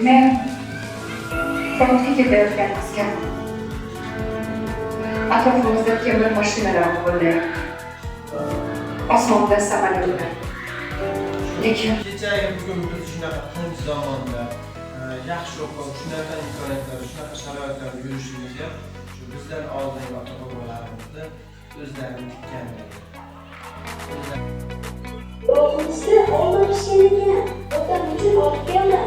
Men frontga ketayotgan askar. Atrofimizda temir mashinalar qo'llayapti. Osmonda samolyotlar. Lekin kechagi bugun biz shunaqa tinch zamonda yaxshi o'qib, shunaqa imkoniyatlar, shunaqa sharoitlarda yurishimizga shu bizdan oldingi ota-bobolarimizni o'zlarini tikkandek. O'g'limizga olma pishganligini otam uchun olib keldi.